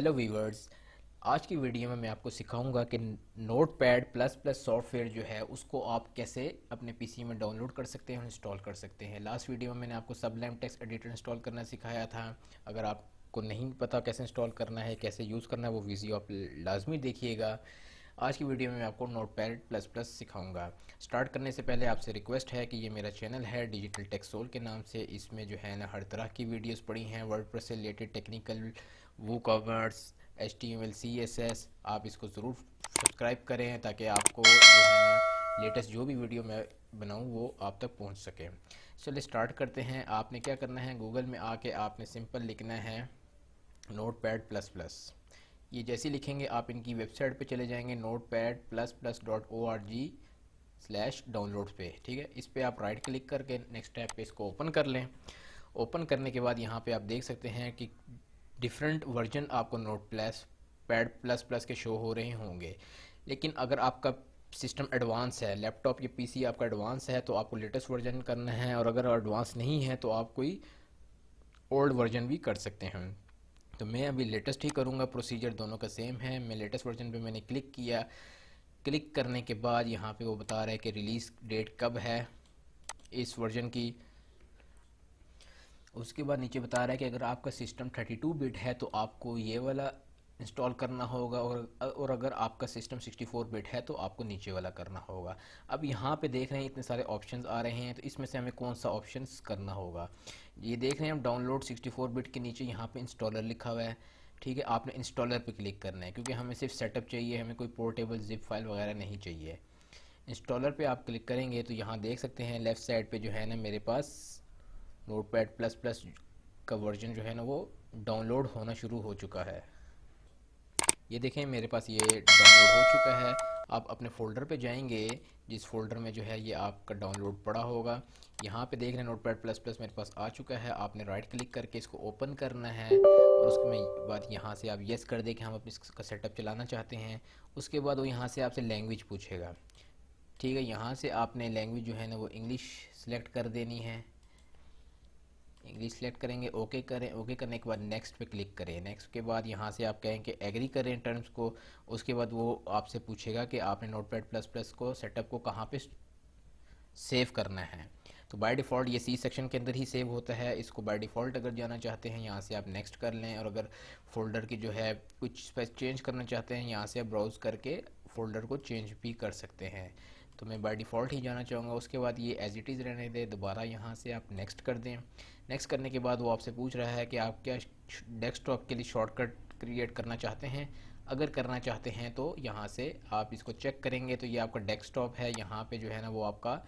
Hello viewers. आज की video में मैं आपको सिखाऊंगा कि नोटपैड प्लस प्लस सॉफ्टवेयर जो है उसको आप कैसे अपने पीसी में डाउनलोड कर सकते हैं और इंस्टॉल कर सकते हैं। लास्ट वीडियो में मैंने आपको सबलाइम टेक्स्ट एडिटर इंस्टॉल करना सिखाया था। अगर आपको नहीं पता कैसे इंस्टॉल करना है, कैसे यूज़ करना है, वो वीडियो आप लाजमी देखिएगा। आज की वीडियो में मैं आपको नोटपैड प्लस प्लस सिखाऊंगा। स्टार्ट करने से पहले आपसे रिक्वेस्ट है कि ये मेरा चैनल है डिजिटल टेक सोल के नाम से। इसमें जो है ना हर तरह की वीडियोस पड़ी हैं वर्डप्रेस से रिलेटेड, टेक्निकल, वो कवर्स, HTML CSS। आप इसको ज़रूर सब्सक्राइब करें ताकि आपको जो है ना लेटेस्ट जो भी वीडियो मैं बनाऊं वो आप तक पहुंच सके। चलिए स्टार्ट करते हैं। आपने क्या करना है, गूगल में आके आपने सिंपल लिखना है नोटपैड प्लस प्लस। ये जैसे लिखेंगे आप इनकी वेबसाइट पे चले जाएंगे, notepad++.org/डाउनलोड्स पे। ठीक है, इस पे आप राइट क्लिक करके नेक्स्ट टैब पे इसको ओपन कर लें। ओपन करने के बाद यहाँ पे आप देख सकते हैं कि डिफरेंट वर्जन आपको note plus pad plus plus के शो हो रहे होंगे। लेकिन अगर आपका सिस्टम एडवांस है, लैपटॉप या पीसी आपका एडवांस है, तो आपको लेटेस्ट वर्जन करना है, और अगर एडवांस नहीं है तो आप कोई ओल्ड वर्जन भी कर सकते हैं। तो मैं अभी लेटेस्ट ही करूँगा, प्रोसीजर दोनों का सेम है। मैं लेटेस्ट वर्जन पे मैंने क्लिक किया। क्लिक करने के बाद यहाँ पे वो बता रहा है कि रिलीज़ डेट कब है इस वर्जन की। उसके बाद नीचे बता रहा है कि अगर आपका सिस्टम 32 बिट है तो आपको ये वाला इंस्टॉल करना होगा, और अगर आपका सिस्टम 64 बिट है तो आपको नीचे वाला करना होगा। अब यहाँ पे देख रहे हैं इतने सारे ऑप्शंस आ रहे हैं, तो इसमें से हमें कौन सा ऑप्शंस करना होगा। ये देख रहे हैं हम डाउनलोड 64 बिट के नीचे यहाँ पे इंस्टॉलर लिखा हुआ है। ठीक है, आपने इंस्टॉलर पे क्लिक करना है क्योंकि हमें सिर्फ सेटअप चाहिए, हमें कोई पोर्टेबल जिप फाइल वगैरह नहीं चाहिए। इंस्टॉलर पे आप क्लिक करेंगे तो यहाँ देख सकते हैं लेफ़्ट साइड पे जो है ना मेरे पास नोटपैड प्लस प्लस का वर्जन जो है ना वो डाउनलोड होना शुरू हो चुका है। ये देखें मेरे पास ये डाउनलोड हो चुका है। आप अपने फ़ोल्डर पे जाएंगे, जिस फोल्डर में जो है ये आपका डाउनलोड पड़ा होगा। यहाँ पे देख रहे हैं नोटपैड प्लस प्लस मेरे पास आ चुका है। आपने राइट क्लिक करके इसको ओपन करना है, और उसके बाद यहाँ से आप येस कर दें कि हम अपने इसका सेटअप चलाना चाहते हैं। उसके बाद वो यहाँ से आपसे लैंग्वेज पूछेगा। ठीक है, यहाँ से आपने लैंग्वेज जो है ना वो इंग्लिश सेलेक्ट कर देनी है। इंग्लिश सेलेक्ट करेंगे, ओके करें। ओके करने के बाद नेक्स्ट पे क्लिक करें। नेक्स्ट के बाद यहाँ से आप कहें कि एग्री करें टर्म्स को। उसके बाद वो आपसे पूछेगा कि आपने नोटपैड प्लस प्लस को सेटअप को कहाँ पे सेव करना है। तो बाय डिफ़ॉल्ट ये सी सेक्शन के अंदर ही सेव होता है। इसको बाय डिफ़ॉल्ट अगर जाना चाहते हैं यहाँ से आप नेक्स्ट कर लें, और अगर फोल्डर की जो है कुछ स्पेस चेंज करना चाहते हैं यहाँ से आप ब्राउज़ करके फ़ोल्डर को चेंज भी कर सकते हैं। तो मैं बाय डिफ़ॉल्ट ही जाना चाहूँगा। उसके बाद ये एज इट इज़ रहने दें, दोबारा यहाँ से आप नेक्स्ट कर दें। नेक्स्ट करने के बाद वो आपसे पूछ रहा है कि आप क्या डेस्कटॉप के लिए शॉर्टकट क्रिएट करना चाहते हैं। अगर करना चाहते हैं तो यहाँ से आप इसको चेक करेंगे तो ये आपका डेस्कटॉप है। यहाँ पे जो है ना वो आपका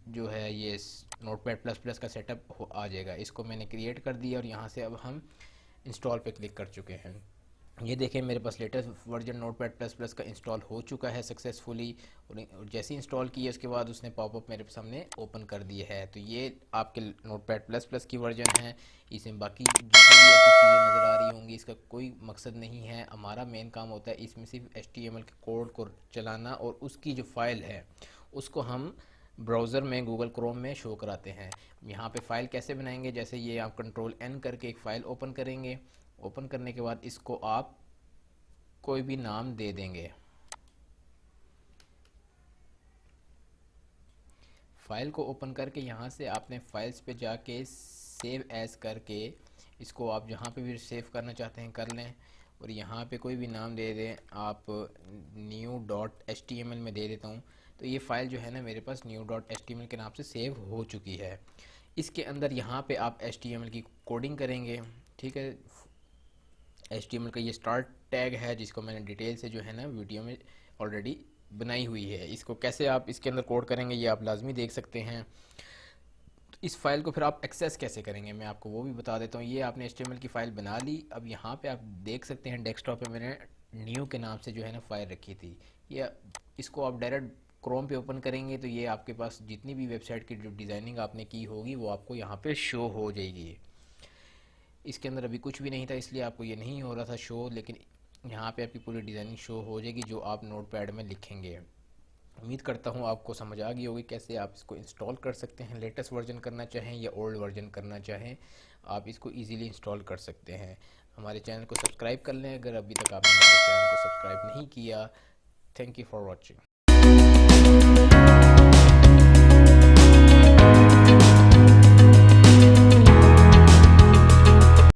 जो है ये नोटपैड प्लस प्लस का सेटअप आ जाएगा। इसको मैंने क्रिएट कर दिया और यहाँ से अब हम इंस्टॉल पे क्लिक कर चुके हैं। ये देखें मेरे पास latest version Notepad plus plus का इंस्टॉल हो चुका है सक्सेसफुली। और जैसे ही इंस्टॉल किया उसके बाद उसने पॉपअप मेरे सामने ओपन कर दिया है। तो ये आपके नोटपैड प्लस प्लस की वर्जन है। इसमें बाकी जितनी भी आपको चीज़ें नज़र आ रही होंगी इसका कोई मकसद नहीं है। हमारा मेन काम होता है इसमें सिर्फ HTML के कोड को चलाना, और उसकी जो फाइल है उसको हम ब्राउज़र में गूगल क्रोम में शो कराते हैं। यहाँ पे फ़ाइल कैसे बनाएंगे, जैसे ये आप Ctrl+N करके एक फ़ाइल ओपन करेंगे। ओपन करने के बाद इसको आप कोई भी नाम दे देंगे। फ़ाइल को ओपन करके यहाँ से आपने फाइल्स पे जाके सेव एज करके इसको आप जहाँ पे भी सेव करना चाहते हैं कर लें, और यहाँ पे कोई भी नाम दे दें। आप new.html में दे देता हूँ। तो ये फ़ाइल जो है ना मेरे पास new.html के नाम से सेव हो चुकी है। इसके अंदर यहाँ पे आप HTML की कोडिंग करेंगे। ठीक है, HTML का ये स्टार्ट टैग है जिसको मैंने डिटेल से जो है ना वीडियो में ऑलरेडी बनाई हुई है। इसको कैसे आप इसके अंदर कोड करेंगे ये आप लाजमी देख सकते हैं। तो इस फाइल को फिर आप एक्सेस कैसे करेंगे मैं आपको वो भी बता देता हूँ। ये आपने HTML की फ़ाइल बना ली। अब यहाँ पे आप देख सकते हैं डेस्कटॉप पे मैंने न्यू के नाम से जो है ना फ़ाइल रखी थी। ये इसको आप डायरेक्ट क्रोम पे ओपन करेंगे तो ये आपके पास जितनी भी वेबसाइट की जो डिज़ाइनिंग आपने की होगी वो आपको यहाँ पे शो हो जाएगी। इसके अंदर अभी कुछ भी नहीं था इसलिए आपको ये नहीं हो रहा था शो, लेकिन यहाँ पे आपकी पूरी डिज़ाइनिंग शो हो जाएगी जो आप नोटपैड में लिखेंगे। उम्मीद करता हूँ आपको समझ आ गई होगी कैसे आप इसको इंस्टॉल कर सकते हैं। लेटेस्ट वर्जन करना चाहें या ओल्ड वर्जन करना चाहें, आप इसको इजीली इंस्टॉल कर सकते हैं। हमारे चैनल को सब्सक्राइब कर लें अगर अभी तक आपने हमारे चैनल को सब्सक्राइब नहीं किया। Thank you for watching.